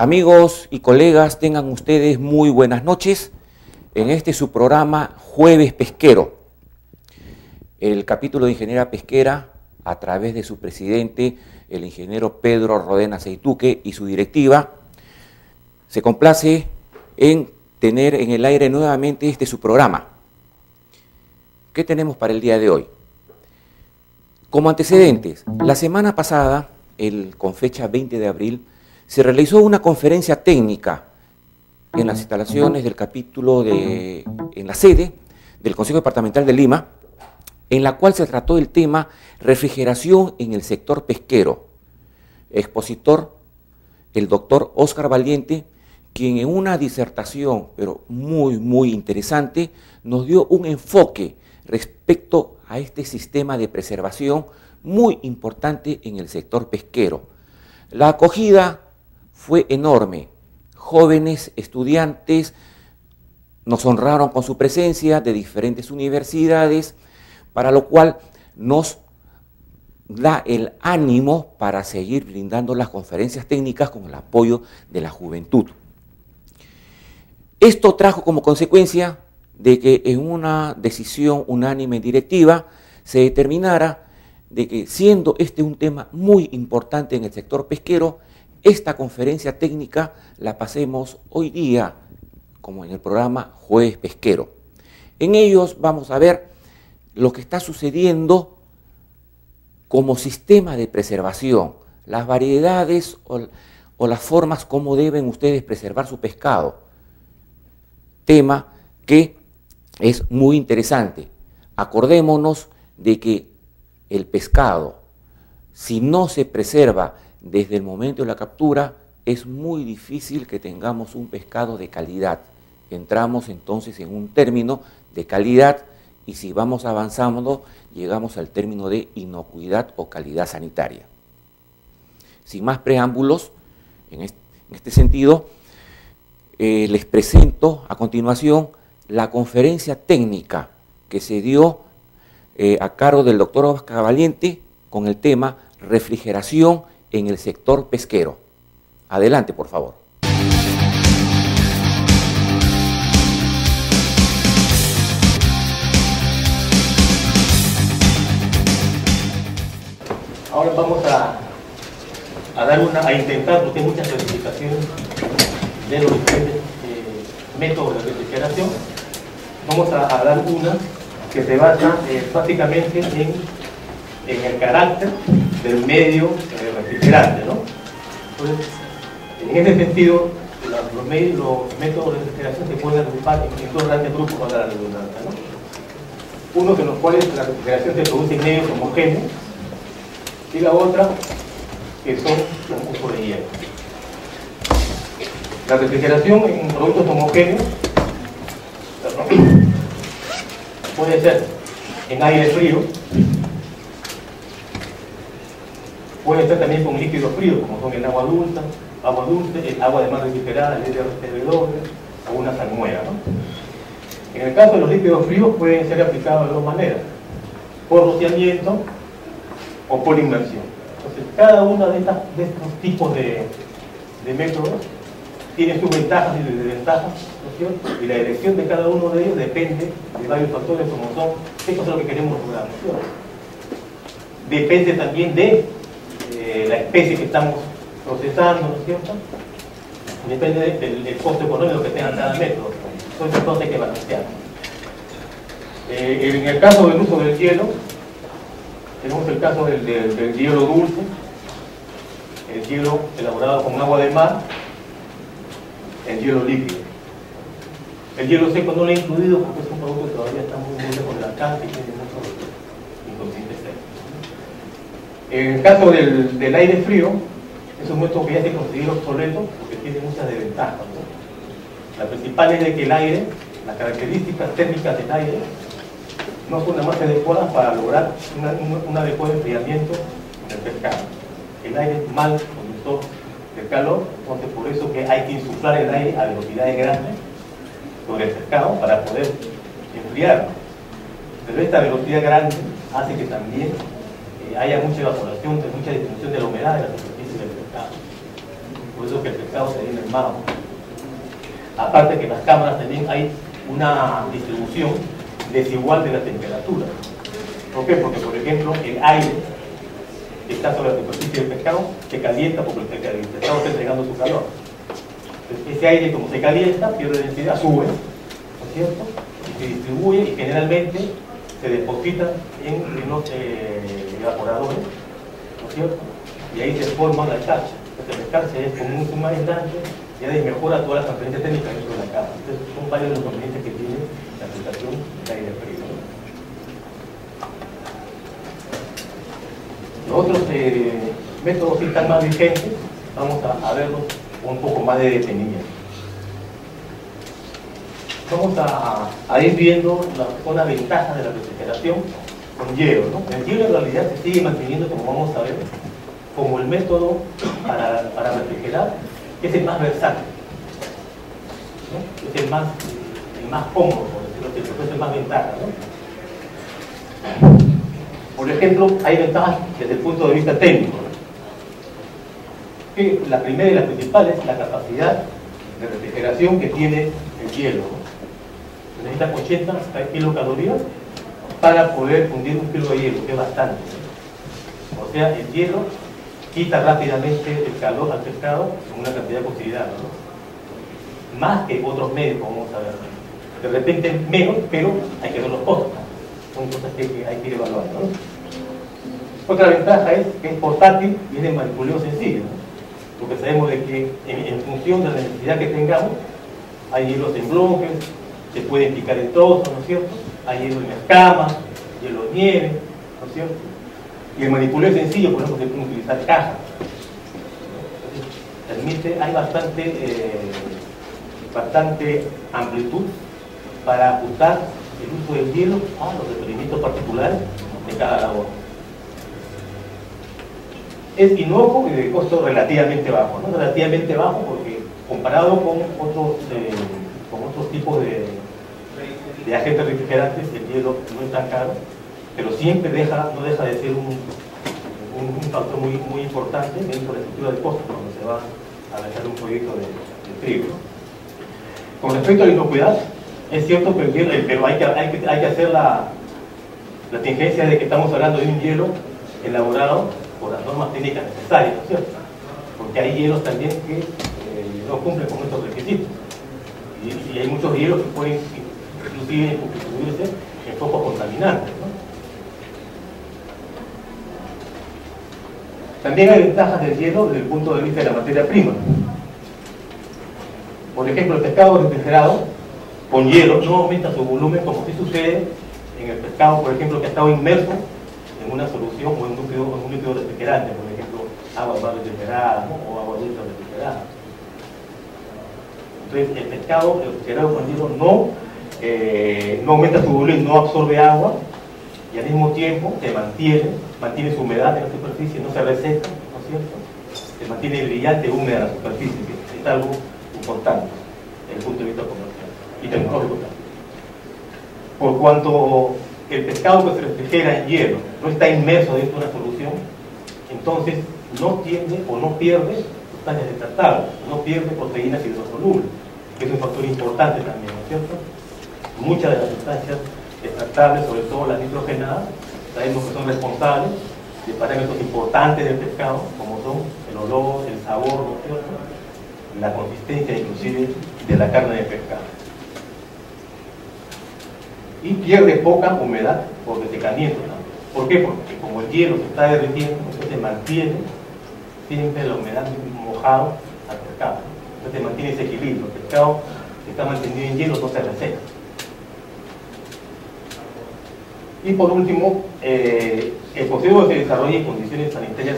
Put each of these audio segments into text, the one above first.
Amigos y colegas, tengan ustedes muy buenas noches en este su programa Jueves Pesquero. El capítulo de Ingeniería Pesquera, a través de su presidente, el ingeniero Pedro Rodena Seituque y su directiva, se complace en tener en el aire nuevamente este su programa. ¿Qué tenemos para el día de hoy? Como antecedentes, la semana pasada, con fecha 20 de abril, se realizó una conferencia técnica en las instalaciones del capítulo en la sede del Consejo Departamental de Lima, en la cual se trató el tema refrigeración en el sector pesquero. Expositor, el doctor Óscar Valiente, quien en una disertación, pero muy interesante, nos dio un enfoque respecto a este sistema de preservación muy importante en el sector pesquero. La acogida fue enorme. Jóvenes estudiantes nos honraron con su presencia de diferentes universidades, para lo cual nos da el ánimo para seguir brindando las conferencias técnicas con el apoyo de la juventud. Esto trajo como consecuencia de que en una decisión unánime directiva se determinara de que, siendo este un tema muy importante en el sector pesquero, esta conferencia técnica la pasemos hoy día como en el programa Jueves Pesquero. En ellos vamos a ver lo que está sucediendo como sistema de preservación, las variedades o las formas como deben ustedes preservar su pescado. Tema que es muy interesante. Acordémonos de que el pescado, si no se preserva desde el momento de la captura, es muy difícil que tengamos un pescado de calidad. Entramos entonces en un término de calidad y si vamos avanzando, llegamos al término de inocuidad o calidad sanitaria. Sin más preámbulos, en este sentido, les presento a continuación la conferencia técnica que se dio a cargo del doctor Óscar Valiente con el tema refrigeración en el sector pesquero. Adelante, por favor. Ahora vamos a intentar, porque hay muchas clasificaciones de los diferentes métodos de refrigeración. Vamos a dar una que se basa básicamente en el carácter del medio refrigerante, ¿no? Entonces, en ese sentido, los métodos de refrigeración se pueden agrupar en dos grandes grupos para la redundancia, ¿no? Uno en los cuales la refrigeración se produce en medios homogéneos y la otra que son los cupos de hielo. La refrigeración en productos homogéneos puede ser en aire frío, puede ser también con líquidos fríos, como son el agua dulce, el agua de mar refrigerada, el RTW o una salmuera, ¿no? En el caso de los líquidos fríos pueden ser aplicados de dos maneras: por rociamiento o por inmersión. Entonces, cada uno de estos tipos de métodos tiene sus ventajas y desventajas, ¿no es cierto? Y la elección de cada uno de ellos depende de varios factores, como son, esto es lo que queremos lograr, ¿no es cierto? Depende también de la especie que estamos procesando, ¿no es cierto? Depende del costo económico que tenga cada método. Entonces hay que balancear. En el caso del uso del hielo, tenemos el caso del hielo dulce, el hielo elaborado con agua de mar, el hielo líquido. El hielo seco no lo he incluido porque es un producto que todavía está muy lejos del alcance y tiene muchos inconvenientes técnicos. En el caso del aire frío, es un método que ya se considera obsoleto porque tiene muchas desventajas, ¿no? La principal es de que el aire, las características térmicas del aire, no son las más adecuadas para lograr un adecuado enfriamiento del pescado. El aire es mal conductor del calor, entonces por eso que hay que insuflar el aire a velocidades grandes sobre el pescado para poder enfriarlo. Pero esta velocidad grande hace que también haya mucha evaporación, mucha disminución de la humedad de la superficie del pescado. por eso que el pescado se ve mermado. Aparte que en las cámaras también hay una distribución desigual de la temperatura. ¿Por qué? Porque, por ejemplo, el aire que está sobre la superficie del pescado se calienta porque el pescado está entregando su calor. Entonces, ese aire, como se calienta, pierde densidad, sube, ¿no es cierto? Y se distribuye y generalmente se deposita en los evaporadores, ¿no es cierto? Y ahí se forma la charcha. Entonces, el charcha es como un suma aislante y ahí mejora toda la transferencia técnica dentro de la cama. Entonces, son varios de los convenientes que tiene la aplicación del aire frío. Los otros métodos sí están más vigentes, vamos a verlos con un poco más de detenimiento. Vamos a ir viendo las ventajas de la refrigeración con hielo, ¿no? El hielo en realidad se sigue manteniendo, como vamos a ver, como el método para refrigerar, que es el más versátil, ¿no? Es el más cómodo, por decirlo así, porque es el más ventaja, ¿no? Por ejemplo, hay ventajas desde el punto de vista técnico, ¿no? Que la primera y la principal es la capacidad de refrigeración que tiene el hielo, ¿no? Se necesitan 80 kilocalorías para poder fundir un kilo de hielo, que es bastante, ¿no? O sea, el hielo quita rápidamente el calor al pescado en una cantidad considerable, ¿no? Más que otros medios, como vamos a ver. De repente menos, pero hay que ver los costos, ¿no? Son cosas que hay que ir evaluando, ¿no? Otra ventaja es que es portátil y es de manipuleo sencillo, ¿no? Porque sabemos de que en función de la necesidad que tengamos, hay hielos en bloques, se pueden picar en trozos, ¿no es cierto? Hay hielo en escamas, hielo en nieve, ¿no es cierto? Y el manipuleo es sencillo, por ejemplo, se pueden utilizar cajas. Permite, hay bastante amplitud para ajustar el uso del hielo a los requerimientos particulares de cada labor. Es inocuo y de costo relativamente bajo, ¿no? Relativamente bajo porque comparado con otros tipos de agentes refrigerantes, el hielo no es tan caro, pero siempre no deja de ser un factor muy importante dentro de la estructura de costos cuando se va a realizar un proyecto de trigo. Con respecto a la inocuidad, es cierto que el hielo, pero hay que hacer la tingencia de que estamos hablando de un hielo elaborado por las normas técnicas necesarias, ¿no es cierto? Porque hay hielos también que no cumplen con estos requisitos. Y hay muchos hielos que pueden inclusive constituirse en focos contaminantes, ¿no? También hay ventajas del hielo desde el punto de vista de la materia prima. Por ejemplo, el pescado refrigerado con hielo no aumenta su volumen como sí sucede en el pescado, por ejemplo, que ha estado inmerso en una solución o en un líquido refrigerante, por ejemplo, agua más refrigerada, ¿no? O agua dulce refrigerada. Entonces, el pescado refrigerado con hielo no aumenta su volumen, no absorbe agua y al mismo tiempo se mantiene su humedad en la superficie, no se reseca, ¿no es cierto? Se mantiene brillante y húmeda la superficie, que es algo importante desde el punto de vista comercial y tecnológico también. Por cuanto el pescado que se refrigera en hielo no está inmerso dentro de una solución, entonces no tiende o no pierde sustancias descartables, no pierde proteínas hidrosolubles, que es un factor importante también, ¿no es cierto? Muchas de las sustancias descartables, sobre todo las nitrogenadas, sabemos que son responsables de parámetros importantes del pescado, como son el olor, el sabor, ¿no es cierto? La consistencia inclusive de la carne de pescado. Y pierde poca humedad por desecamiento también. ¿Por qué? Porque como el hielo se está derritiendo, entonces mantiene siempre la humedad mojado al pescado. Entonces mantiene ese equilibrio. El pescado que está mantenido en hielo no se reseca. Y por último, el consigo se desarrolla en condiciones sanitarias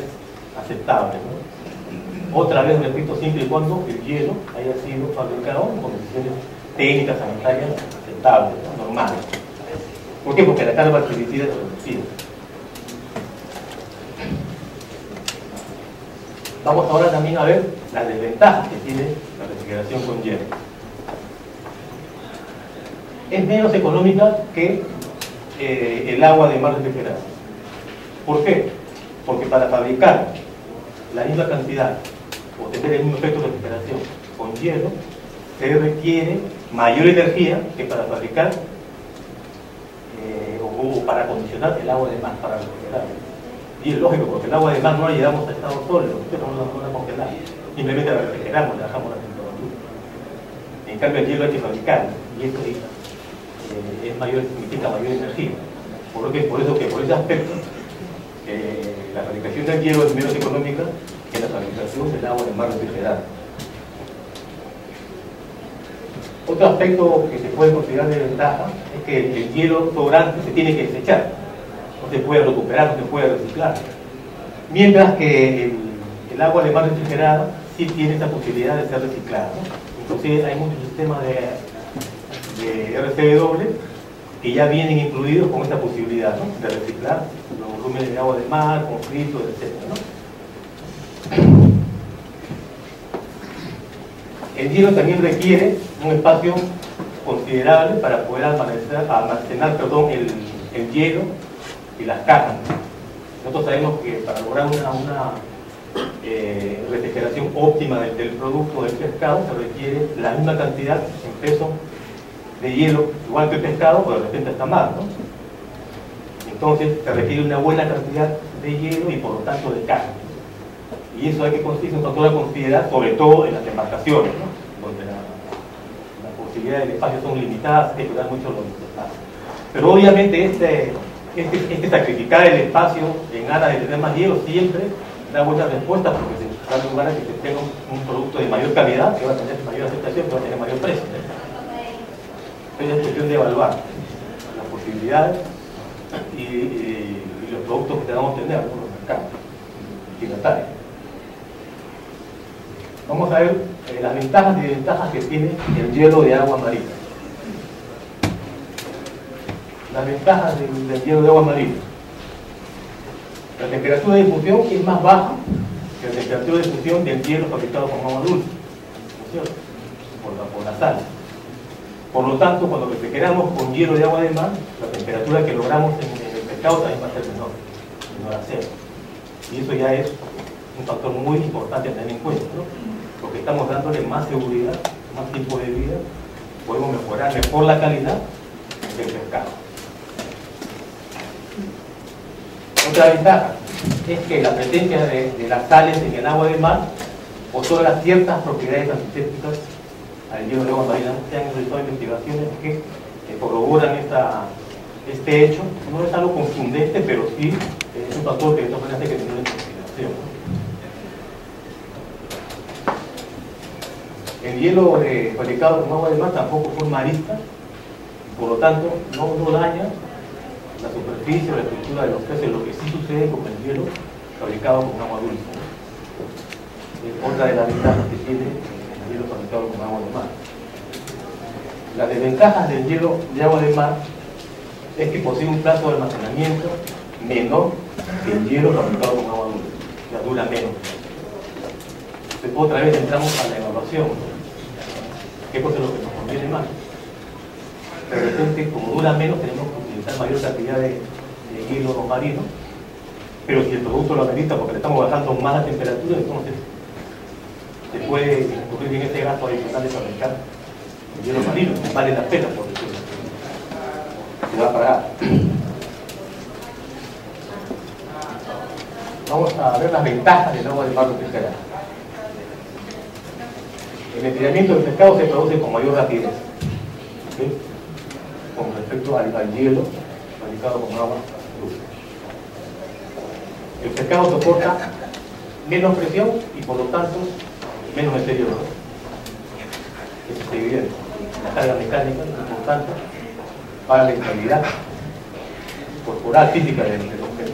aceptables, ¿no? Otra vez repito, siempre y cuando el hielo haya sido fabricado en condiciones técnicas sanitarias aceptables, ¿no? Normales. ¿Por qué? Porque la carga bactericida es reducida. Vamos ahora también a ver las desventajas que tiene la refrigeración con hielo. Es menos económica que el agua de mar refrigerada. ¿Por qué? Porque para fabricar la misma cantidad o tener el mismo efecto de refrigeración con hielo, se requiere mayor energía que para fabricar o para acondicionar el agua de mar, para refrigerar. Y es lógico, porque el agua de mar no la llevamos a estado sólido, no la congelamos, simplemente la refrigeramos, le bajamos la temperatura. En cambio el hielo hay que fabricarlo, y esto significa mayor energía. Por ese aspecto, la fabricación del hielo es menos económica que la fabricación del agua de mar refrigerada. Otro aspecto que se puede considerar de ventaja es que el hielo sobrante se tiene que desechar, no se puede recuperar, no se puede reciclar. Mientras que el agua de mar refrigerada sí tiene esa posibilidad de ser reciclada, ¿no? Entonces hay muchos sistemas de RCW que ya vienen incluidos con esta posibilidad, ¿no?, de reciclar los volúmenes de agua de mar, conflictos, etc., ¿no? El hielo también requiere un espacio considerable para poder almacenar el hielo y las cajas. Nosotros sabemos que para lograr una refrigeración óptima del producto del pescado se requiere la misma cantidad en peso de hielo, igual que el pescado, pero de repente está mal, ¿no? Entonces se requiere una buena cantidad de hielo y por lo tanto de cajas. Y eso hay que considerar, sobre todo en las embarcaciones, ¿no?, donde las posibilidades de espacio son limitadas, hay que cuidar mucho los espacios. Pero obviamente este sacrificar el espacio en aras de tener más hielo siempre da buena respuesta, porque se da lugar a que se tenga un producto de mayor calidad, que va a tener mayor aceptación, que va a tener mayor precio, ¿no? Entonces es cuestión de evaluar las posibilidades y los productos que debamos tener en los mercados destinatarios. Vamos a ver las ventajas y desventajas que tiene el hielo de agua marina. Las ventajas del hielo de agua marina: la temperatura de difusión es más baja que la temperatura de difusión del hielo fabricado con agua dulce, ¿no es cierto?, por la sal. Por lo tanto, cuando refrigeramos con hielo de agua de mar, la temperatura que logramos en el pescado también va a ser menor a cero. Y eso ya es un factor muy importante a tener en cuenta, ¿no?, porque estamos dándole más seguridad, más tiempo de vida, podemos mejorar mejor la calidad del pescado. Otra ventaja es que la presencia de las sales en el agua de mar otorga ciertas propiedades antisépticas al hielo de agua marina. Se han realizado investigaciones que corroboran este hecho. No es algo confundente, pero sí es un factor que de todas maneras hay que tener en consideración. El hielo fabricado con agua de mar tampoco son maristas, por lo tanto no daña la superficie o la estructura de los peces, lo que sí sucede con el hielo fabricado con agua dulce, ¿no? Es otra de las ventajas que tiene el hielo fabricado con agua de mar. Las desventajas del hielo de agua de mar es que posee un plazo de almacenamiento menor que el hielo fabricado con agua dulce, o sea, dura menos. Entonces, otra vez entramos a la evaluación, ¿no? ¿Qué cosa es lo que nos conviene más? De repente, como dura menos, tenemos que utilizar mayor cantidad de hielo marino, pero si el producto lo amerita porque le estamos bajando más la temperatura, entonces se puede incurrir en ese gasto adicional de fabricar el hielo marino, vale la pena, por decirlo así. Se va a pagar. Vamos a ver las ventajas del agua de mar refrigerada. El enfriamiento del pescado se produce con mayor rapidez, ¿sí?, con respecto al hielo fabricado con agua dulce. El pescado soporta menos presión y por lo tanto menos deterioro. Eso es evidente. La carga mecánica es importante para la estabilidad corporal física del objeto.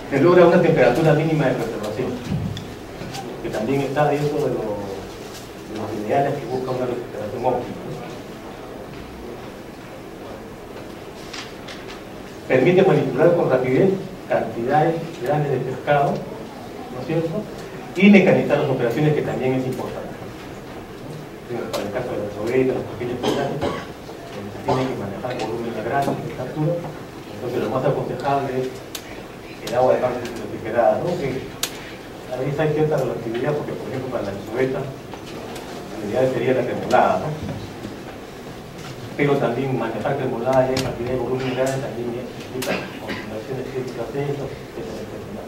Se logra una temperatura mínima de preservación, que también está dentro de los ideales que busca una refrigeración óptima. Permite manipular con rapidez cantidades grandes de pescado, ¿no es cierto?, y mecanizar las operaciones, que también es importante. Para el caso de las sobetas, los pequeños pescados, se tienen que manejar volúmenes grandes de captura, entonces lo más aconsejable es el agua de mar refrigerada, ¿no?, que veces hay cierta relatividad, porque por ejemplo para la cubeta la ideal sería la tremolada, ¿no? Pero también manejar tremolada y cantidad de volumen grande también implica combinaciones físicas de esas, etcétera.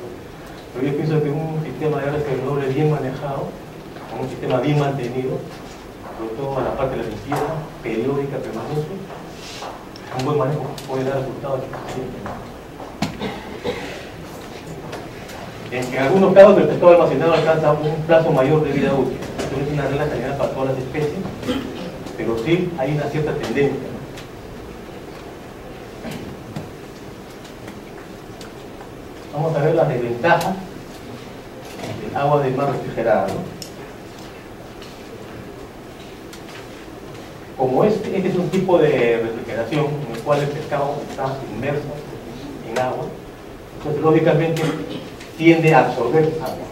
Pero yo pienso que un sistema de RSW bien manejado, con un sistema bien mantenido, sobre todo en la parte de la limpieza periódica permanente, un buen manejo puede dar resultados eficientes, ¿no? En algunos casos el pescado almacenado alcanza un plazo mayor de vida útil. Esto no es una regla general para todas las especies, pero sí hay una cierta tendencia, ¿no? Vamos a ver las desventajas del agua de mar refrigerada, ¿no? Como este es un tipo de refrigeración en el cual el pescado está inmerso en agua, entonces lógicamente tiende a absorber agua.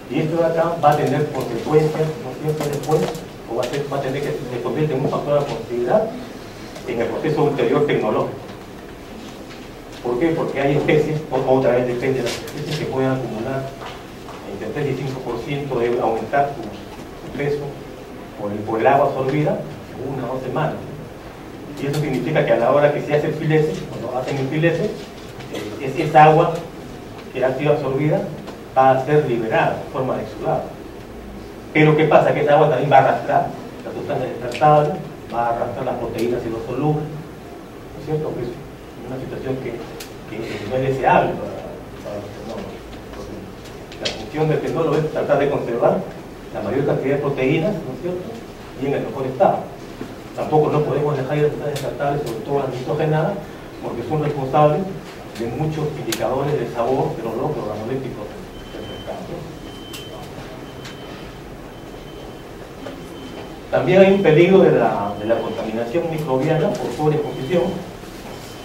Y esto de acá va a tener consecuencias, ¿no es cierto?, después, o va a tener que se convierte en un factor a considerar en el proceso ulterior tecnológico. ¿Por qué? Porque hay especies, otra vez depende de las especies, que pueden acumular entre 3 y 5% de aumentar su peso por el agua absorbida en 1 o 2 semanas. Y eso significa que a la hora que se hace el filete, cuando hacen el filete, esa agua que ha sido absorbida va a ser liberada en forma de exudado. Pero ¿qué pasa? Que esa agua también va a arrastrar las sustancias descartables, va a arrastrar las proteínas y los solubles, ¿no es cierto? Que es una situación que no es deseable para los tecnólogos. La función del tecnólogo es tratar de conservar la mayor cantidad de proteínas, ¿no es cierto?, y en el mejor estado. Tampoco no podemos dejar ir las sustancias descartables, sobre todo las nitrogenadas, porque son responsables de muchos indicadores de sabor, de olor, de organolépticos del pescado. También hay un peligro de la contaminación microbiana por sobreexposición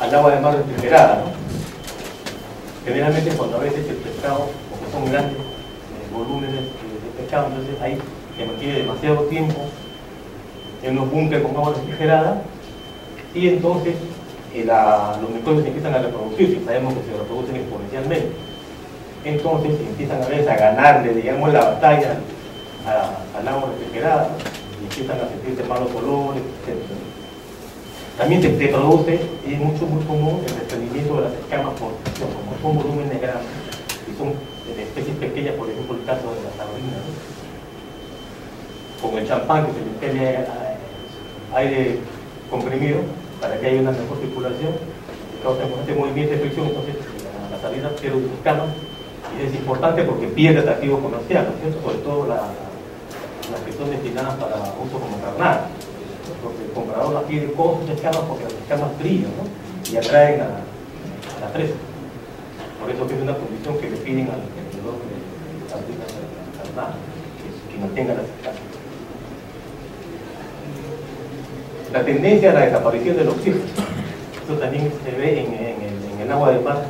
al agua de mar refrigerada, ¿no? Generalmente cuando a veces el pescado, porque son grandes volúmenes de pescado, entonces ahí se mantiene demasiado tiempo en los búnkeres con agua refrigerada y entonces los microbios empiezan a reproducirse, sabemos que se reproducen exponencialmente. Entonces empiezan a veces a ganarle, digamos, la batalla al agua refrigerada, y empiezan a sentirse malos olores, etc. También se produce, y es muy común, el desprendimiento de las escamas por presión, como son volúmenes grandes y son de especies pequeñas, por ejemplo el caso de la sardina, ¿no? Con el champán que se le tiene aire comprimido para que haya una mejor circulación, causa este movimiento de fricción, entonces la sardina pierde sus escamas y es importante porque pierde atractivo comercial, ¿no es cierto?, sobre todo las que son destinadas para uso como carnada, porque el comprador las pide con sus escamas porque las escamas brillan, ¿no?, y atraen a la presa. Por eso que es una condición que le piden al vendedor de sardinas carnadas, que mantenga las escamas. La tendencia a la desaparición del oxígeno, esto también se ve en el agua de mar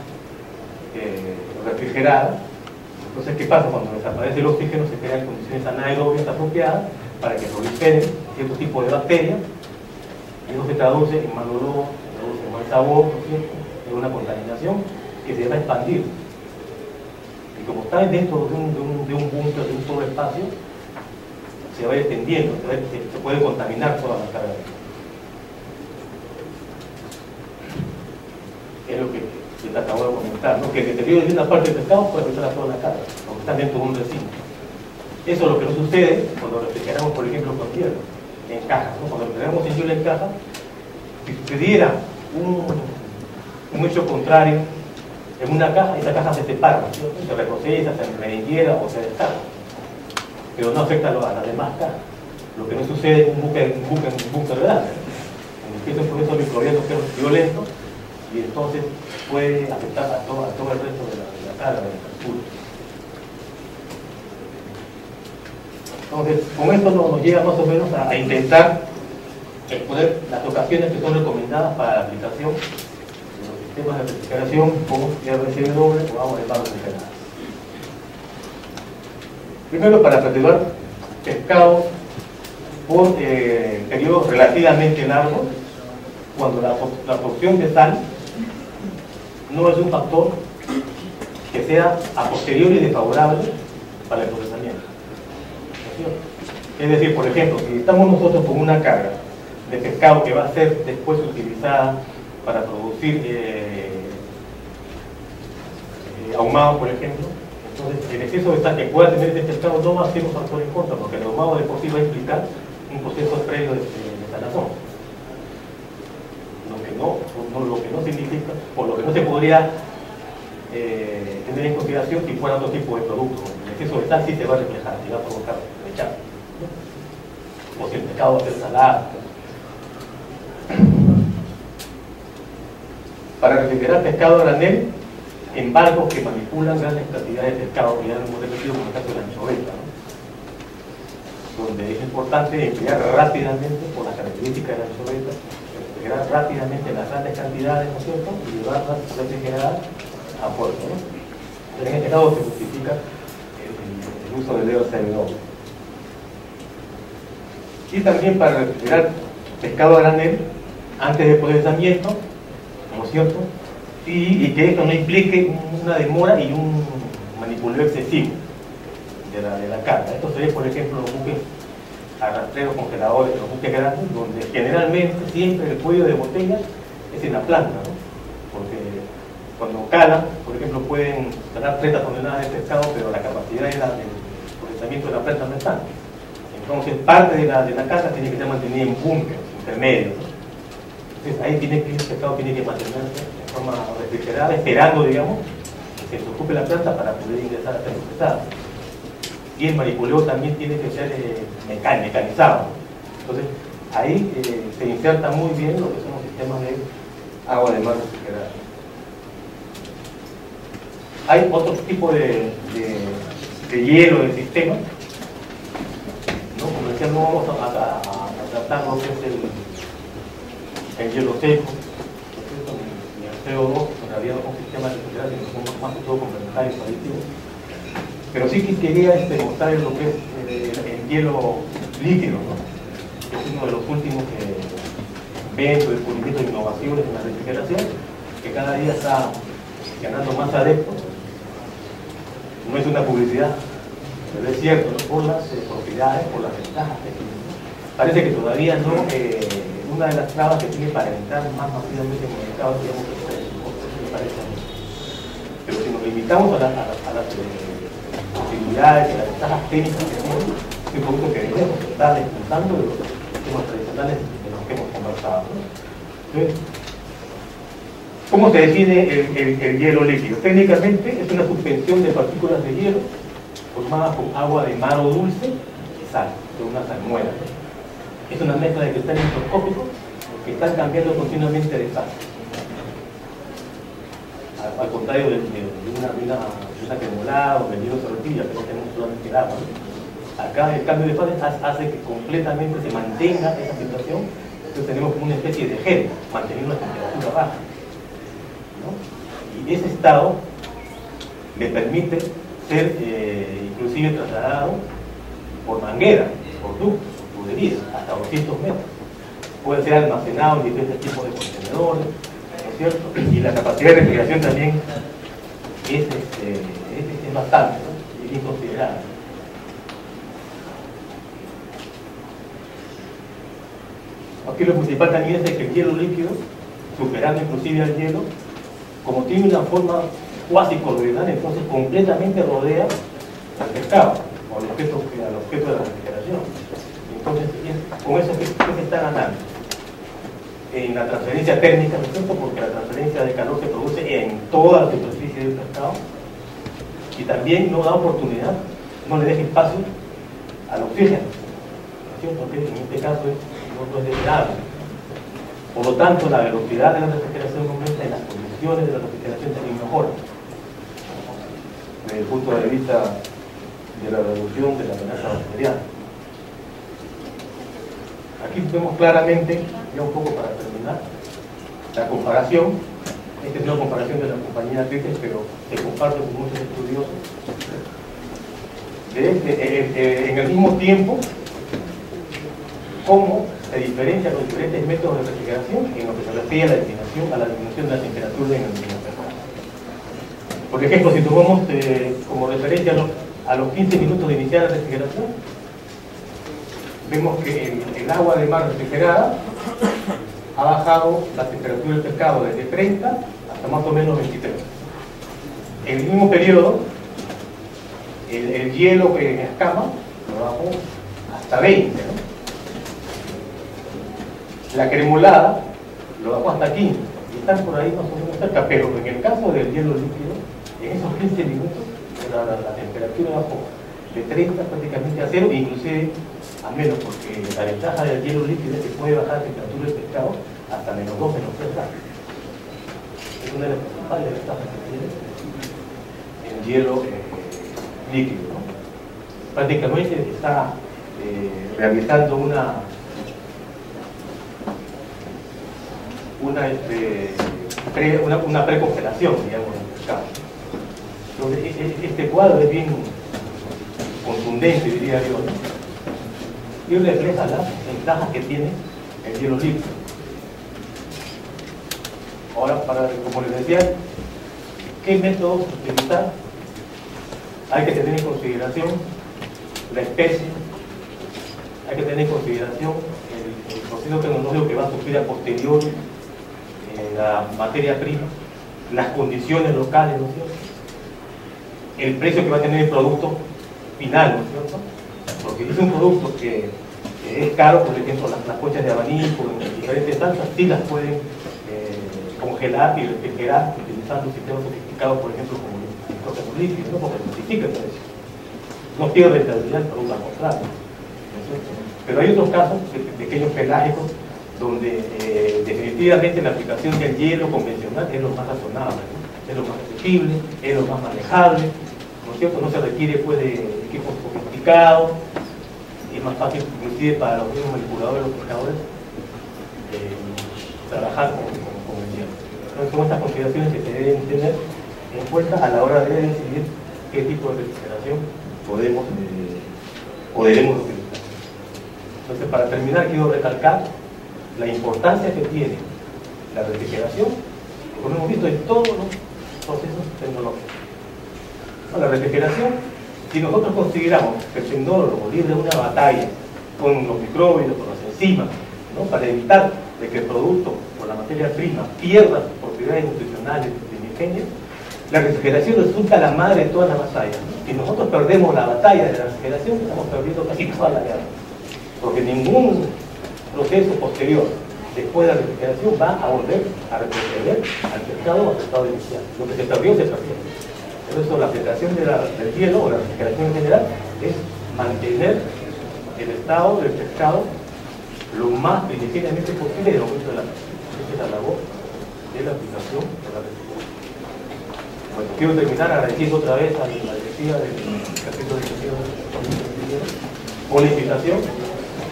refrigerada. Entonces, ¿qué pasa? Cuando desaparece el oxígeno se crean condiciones anaerobias apropiadas para que proliferen cierto tipo de bacterias y eso se traduce en mal olor, se traduce en mal sabor, ¿no es cierto?, en una contaminación que se va a expandir. Y como está dentro de un búnker, de un solo espacio, se va extendiendo, se puede contaminar toda la carga. Es lo que te acabo de comentar, ¿no?, que el deterioro de una parte del pescado puede afectar a toda la carga, aunque está dentro de un recinto. Eso es lo que no sucede cuando refrigeramos, por ejemplo, con hielo, en cajas, ¿no? Cuando refrigeramos en hielo en caja, si sucediera un hecho contrario en una caja, esa caja se separa, ¿no?, se reprocesa, se rehiela o se descarga, pero no afecta a las demás cajas, lo que no sucede en un búnker grande. Empiezan por esos microbianos que son violentos y entonces puede afectar a todo el resto de la carga del calculo. Entonces, con esto nos llega más o menos a intentar exponer las ocasiones que son recomendadas para la aplicación de los sistemas de refrigeración con RSW o agua de mar refrigerada. Primero, para preservar pescado por periodos relativamente largos, cuando la absorción de sal no es un factor que sea a posteriori desfavorable para el procesamiento. ¿No es cierto? Es decir, por ejemplo, si estamos nosotros con una carga de pescado que va a ser después utilizada para producir ahumado, por ejemplo, entonces el exceso de sal que pueda tener este pescado no va a ser un factor en contra, porque el ahumado de por sí va a implicar un proceso previo de salazón. Lo que no significa, o lo que no se podría tener en consideración si fuera otro tipo de producto. El exceso de sal sí se va a reflejar, y va a provocar rechazo, ¿no? O si el pescado va a ser salado. Para refrigerar pescado a granel, en barcos que manipulan grandes cantidades de pescado, que ya lo hemos repetido como el caso de la anchoveta, ¿no? Donde es importante emplear rápidamente, por las características de la anchoveta, refrigerar rápidamente las grandes cantidades, ¿no es cierto?, y llevarlas refrigeradas a puerto, ¿no? En este caso se justifica el uso del EO-CO2. Y también para refrigerar pescado a granel antes de procesamiento, ¿no es cierto?, y que esto no implique una demora y un manipuleo excesivo de la carga. Esto se ve, por ejemplo, los buques arrastreros congeladores, los buques grandes, donde generalmente siempre el cuello de botella es en la planta, ¿no? Porque cuando calan, por ejemplo, pueden calar 30 toneladas de pescado, pero la capacidad del procesamiento de la planta no está. Entonces, parte de la carga tiene que ser mantenida en bunkers intermedios, ¿no? Entonces, ahí el pescado tiene que mantenerse de forma refrigerada, esperando, digamos, que se ocupe la planta para poder ingresar a ser procesada. Y el manipuleo también tiene que ser mecanizado. Entonces, ahí se inserta muy bien lo que son los sistemas de agua de mar refrigerada. Hay otro tipo de hielo del sistema, ¿no? Como decía, no vamos a tratar lo que es el hielo seco, ni el CO2, en realidad no son sistemas refrigerados, sino son más que todo complementarios, aditivos. Pero sí que quería mostrar lo que es el hielo líquido, ¿no? Que es uno de los últimos inventos, descubrimientos de innovaciones en la refrigeración, que cada día está ganando más adeptos. No es una publicidad, pero es cierto, ¿no? Por las propiedades, por las ventajas que tiene. Parece que todavía no, una de las trabas que tiene para entrar más masivamente en el mercado, digamos, que es el costo, me parece a mí. Pero si nos limitamos a las posibilidades y las ventajas técnicas que tiene, es un producto que debemos estar disfrutando de los sistemas tradicionales de los que hemos conversado, ¿no? Entonces, ¿cómo se define el hielo líquido? Técnicamente es una suspensión de partículas de hielo formada con agua de mar o dulce y sal, de una salmuera. Es una mezcla de cristales microscópicos que están cambiando continuamente de fase. Al contrario de una cremolada o del hielo sortilla, que no tenemos solamente el agua, ¿no? Acá el cambio de fase hace que completamente se mantenga esa situación. Entonces tenemos como una especie de gel, manteniendo la temperatura baja, ¿no? Y ese estado le permite ser inclusive trasladado por manguera, por ductos, por tuberías, hasta 200 metros. Puede ser almacenado en diferentes tipos de contenedores, ¿no es cierto? Y la capacidad de refrigeración también es bastante, ¿no? Es inconsiderable. Aquí lo principal también es que el hielo líquido, superando inclusive al hielo, como tiene una forma cuasi coloidal, entonces completamente rodea al pescado, o al objeto de la refrigeración. Entonces, con eso, ¿qué se está ganando? En la transferencia térmica, ¿no es cierto? Porque la transferencia de calor se produce en toda la superficie del pescado, y también no da oportunidad, no le deja espacio al oxígeno, ¿no es cierto? Que en este caso no es deseable. Por lo tanto, la velocidad de la refrigeración aumenta y las condiciones de la refrigeración también mejoran, desde el punto de vista de la reducción de la amenaza bacteriana. Aquí vemos claramente, ya un poco para terminar, la comparación. Esta es una comparación de la compañía Crites, pero se comparte con muchos estudiosos. En el mismo tiempo, cómo se diferencian los diferentes métodos de refrigeración en lo que se refiere a la disminución de la temperatura en el mismo pescado. Por ejemplo, si tomamos como referencia a los 15 minutos de iniciar la refrigeración, vemos que el agua de mar refrigerada ha bajado la temperatura del pescado desde 30 hasta más o menos 23. En el mismo periodo, el hielo en escama lo bajó hasta 20, ¿no? La cremolada lo bajó hasta 15, y están por ahí más o menos cerca, pero en el caso del hielo líquido, en esos 15 minutos la temperatura bajó de 30 prácticamente a 0, inclusive a menos, porque la ventaja del hielo líquido es que puede bajar la temperatura del pescado hasta -2, -3 grados. Es una de las principales ventajas que tiene el hielo líquido, ¿no? Prácticamente está realizando una precongelación, digamos, en el pescado. Entonces, este cuadro es bien contundente, diría yo, ¿no? Y refleja las ventajas que tiene el hielo líquido. Ahora, como les decía, ¿qué métodos utilizar? Hay que tener en consideración la especie, hay que tener en consideración el proceso tecnológico que va a sufrir a posteriori la materia prima, las condiciones locales, ¿no es cierto? El precio que va a tener el producto final, ¿no es cierto? Porque si es un producto que es caro, por ejemplo, las conchas de abanico en diferentes salsas, sí las pueden congelar y refrigerar utilizando sistemas sofisticados, por ejemplo, como el nitrógeno líquido, ¿no? Porque multiplica el precio. No pierde rentabilidad, pero al contrario, ¿no es cierto? Pero hay otros casos de pequeños pelágicos donde definitivamente la aplicación del hielo convencional es lo más razonable, ¿no? Es lo más accesible, es lo más manejable, ¿no es cierto? No se requiere pues de equipos sofisticados, y es más fácil inclusive para los mismos manipuladores, los pescadores, trabajar con el hielo. Entonces son estas consideraciones que se deben tener en cuenta a la hora de decidir qué tipo de refrigeración podemos utilizar. Entonces, para terminar, quiero recalcar la importancia que tiene la refrigeración, como hemos visto en todos los procesos tecnológicos. La refrigeración, si nosotros consideramos que el tecnólogo libre de una batalla con los microbios, con las enzimas, ¿no? Para evitar de que el producto o la materia prima pierda sus propiedades nutricionales primigenias, la refrigeración resulta la madre de todas las batallas, ¿no? Si nosotros perdemos la batalla de la refrigeración, estamos perdiendo casi toda la guerra, porque ningún proceso posterior después de la refrigeración va a volver a retroceder al pescado o al estado inicial. Lo que se perdió, se perdió. Por eso la aplicación del hielo o la refrigeración en general es mantener el estado del pescado lo más primigeniamente posible en el momento de la refrigeración. Esa es la labor de la aplicación de la refrigeración. Bueno, quiero terminar agradeciendo otra vez a la directiva del capítulo de por la invitación.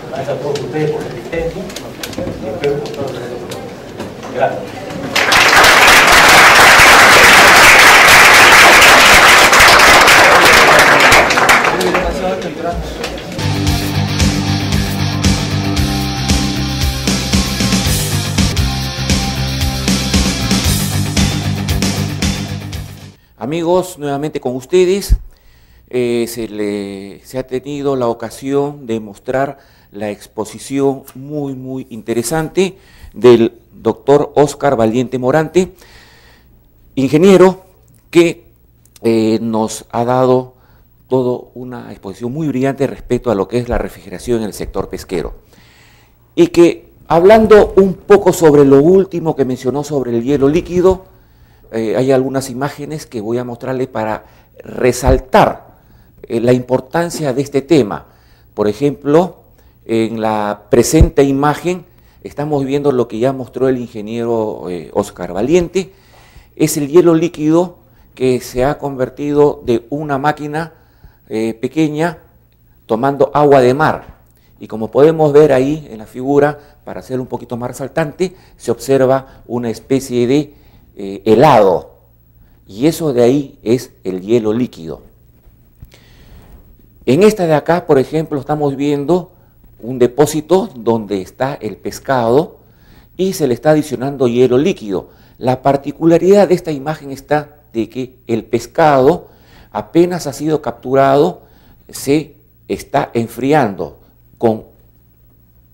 Gracias a todos ustedes por la asistencia. Y espero que todos ustedes. Gracias. Amigos, nuevamente con ustedes, se ha tenido la ocasión de mostrar la exposición muy interesante del doctor Óscar Valiente Morante, ingeniero que nos ha dado toda una exposición muy brillante respecto a lo que es la refrigeración en el sector pesquero. Y que, hablando un poco sobre lo último que mencionó sobre el hielo líquido, hay algunas imágenes que voy a mostrarle para resaltar la importancia de este tema. Por ejemplo, en la presente imagen estamos viendo lo que ya mostró el ingeniero Óscar Valiente. Es el hielo líquido que se ha convertido de una máquina pequeña tomando agua de mar. Y como podemos ver ahí en la figura, para hacerlo un poquito más resaltante, se observa una especie de helado, y eso de ahí es el hielo líquido. En esta de acá, por ejemplo, estamos viendo un depósito donde está el pescado y se le está adicionando hielo líquido. La particularidad de esta imagen está de que el pescado apenas ha sido capturado, se está enfriando con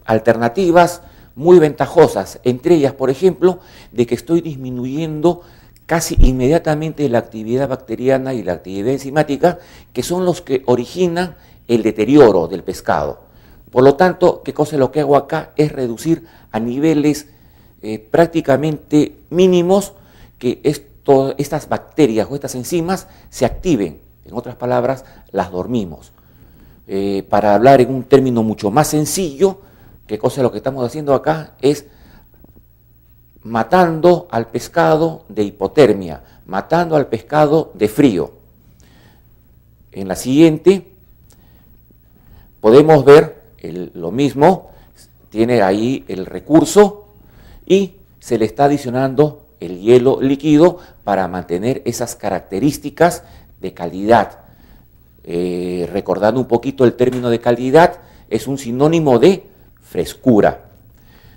alternativas muy ventajosas, entre ellas, por ejemplo, de que estoy disminuyendo casi inmediatamente la actividad bacteriana y la actividad enzimática, que son los que originan el deterioro del pescado. Por lo tanto, ¿qué cosa es lo que hago acá? Es reducir a niveles prácticamente mínimos que estas bacterias o estas enzimas se activen. En otras palabras, las dormimos. Para hablar en un término mucho más sencillo, ¿qué cosa es lo que estamos haciendo acá? Es matando al pescado de hipotermia, matando al pescado de frío. En la siguiente podemos ver lo mismo, tiene ahí el recurso y se le está adicionando el hielo líquido para mantener esas características de calidad. Recordando un poquito el término de calidad, es un sinónimo de frescura.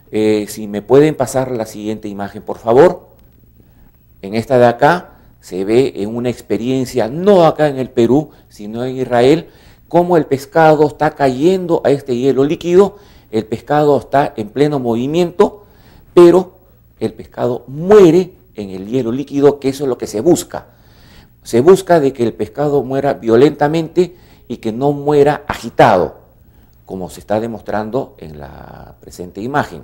Si me pueden pasar la siguiente imagen, por favor. En esta de acá se ve en una experiencia, no acá en el Perú, sino en Israel, cómo el pescado está cayendo a este hielo líquido. El pescado está en pleno movimiento, pero el pescado muere en el hielo líquido, que eso es lo que se busca. Se busca de que el pescado muera violentamente y que no muera agitado, como se está demostrando en la presente imagen.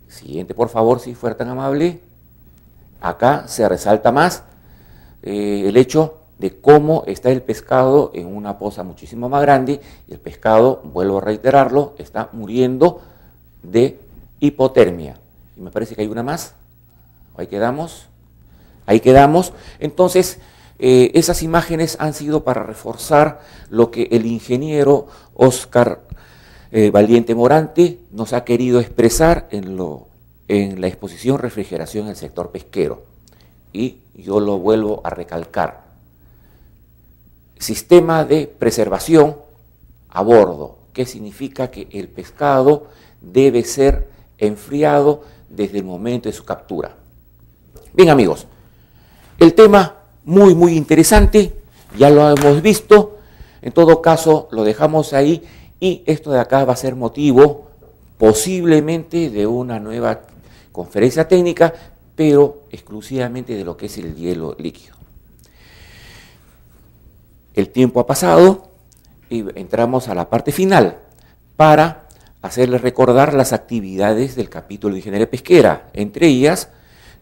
Siguiente, por favor, si fuera tan amable. Acá se resalta más el hecho de cómo está el pescado en una poza muchísimo más grande y el pescado, vuelvo a reiterarlo, está muriendo de hipotermia. Y me parece que hay una más. Ahí quedamos. Ahí quedamos. Entonces, esas imágenes han sido para reforzar lo que el ingeniero Oscar Valiente Morante nos ha querido expresar en la exposición Refrigeración en el sector pesquero. Y yo lo vuelvo a recalcar. Sistema de preservación a bordo. ¿Qué significa? Que el pescado debe ser enfriado desde el momento de su captura. Bien, amigos, el tema muy interesante, ya lo hemos visto, en todo caso lo dejamos ahí y esto de acá va a ser motivo posiblemente de una nueva conferencia técnica, pero exclusivamente de lo que es el hielo líquido. El tiempo ha pasado y entramos a la parte final para hacerles recordar las actividades del capítulo de Ingeniería Pesquera, entre ellas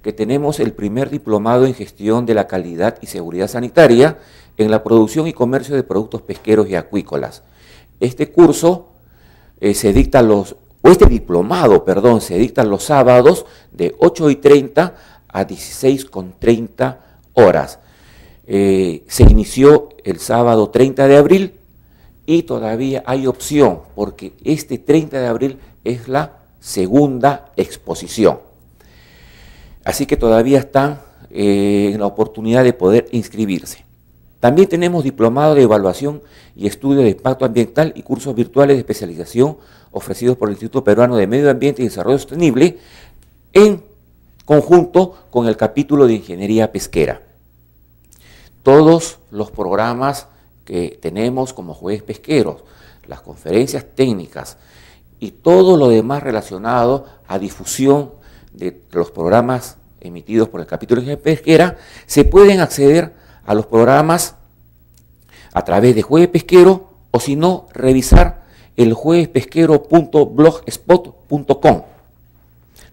que tenemos el primer diplomado en gestión de la calidad y seguridad sanitaria en la producción y comercio de productos pesqueros y acuícolas. Este curso se dicta este diplomado, se dicta los sábados de 8:30 a 16:30 horas. Se inició el sábado 30 de abril y todavía hay opción porque este 30 de abril es la segunda exposición. Así que todavía están en la oportunidad de poder inscribirse. También tenemos diplomado de evaluación y estudio de impacto ambiental y cursos virtuales de especialización ofrecidos por el Instituto Peruano de Medio Ambiente y Desarrollo Sostenible en conjunto con el capítulo de Ingeniería Pesquera. Todos los programas que tenemos como jueves pesqueros, las conferencias técnicas y todo lo demás relacionado a difusión de los programas emitidos por el capítulo de Ingeniería Pesquera, se pueden acceder a los programas a través de Jueves Pesquero o si no, revisar el juevespesquero.blogspot.com.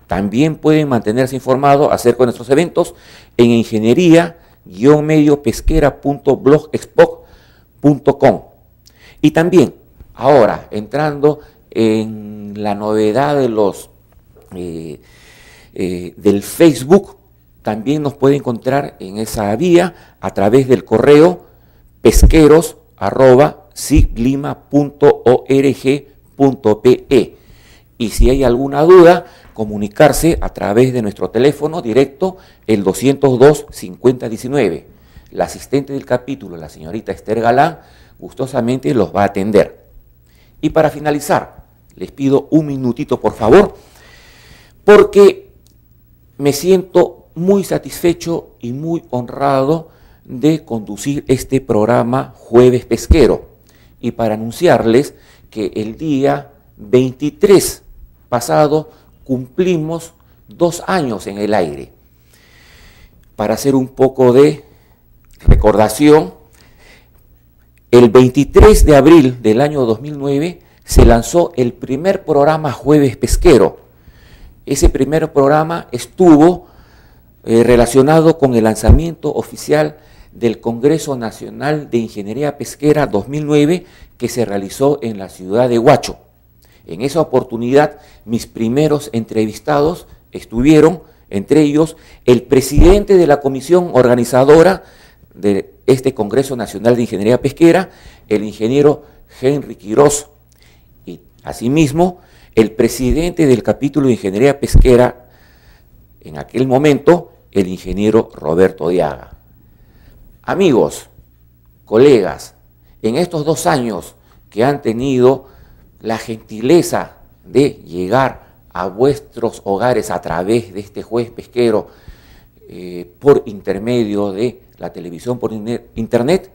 También pueden mantenerse informados acerca de nuestros eventos en ingeniería-pesquera.blogspot.com. Y también, ahora, entrando en la novedad de los del Facebook, también nos puede encontrar en esa vía a través del correo pesqueros@siglima.org.pe. Y si hay alguna duda, comunicarse a través de nuestro teléfono directo, el 202-5019. La asistente del capítulo, la señorita Esther Galán, gustosamente los va a atender. Y para finalizar, les pido un minutito, por favor, porque me siento muy satisfecho y muy honrado de conducir este programa Jueves Pesquero, y para anunciarles que el día 23 pasado cumplimos 2 años en el aire. Para hacer un poco de recordación, el 23 de abril del año 2009 se lanzó el primer programa Jueves Pesquero. Ese primer programa estuvo relacionado con el lanzamiento oficial del Congreso Nacional de Ingeniería Pesquera 2009 que se realizó en la ciudad de Huacho. En esa oportunidad, mis primeros entrevistados estuvieron, entre ellos, el presidente de la comisión organizadora de este Congreso Nacional de Ingeniería Pesquera, el ingeniero Henry Quiroz, y asimismo, el presidente del capítulo de Ingeniería Pesquera, en aquel momento, el ingeniero Roberto Diaga. Amigos, colegas, en estos 2 años que han tenido la gentileza de llegar a vuestros hogares a través de este Jueves Pesquero por intermedio de la televisión por internet,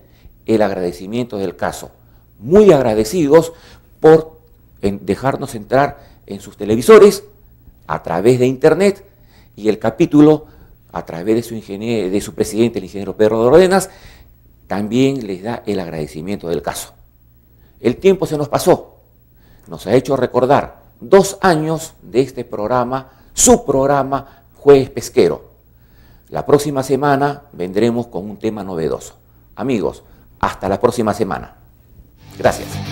el agradecimiento del caso. Muy agradecidos por dejarnos entrar en sus televisores a través de internet, y el capítulo a través de su presidente, el ingeniero Pedro de Ordenas, también les da el agradecimiento del caso. El tiempo se nos pasó, nos ha hecho recordar 2 años de este programa, su programa Jueves Pesquero. La próxima semana vendremos con un tema novedoso. Amigos, hasta la próxima semana. Gracias.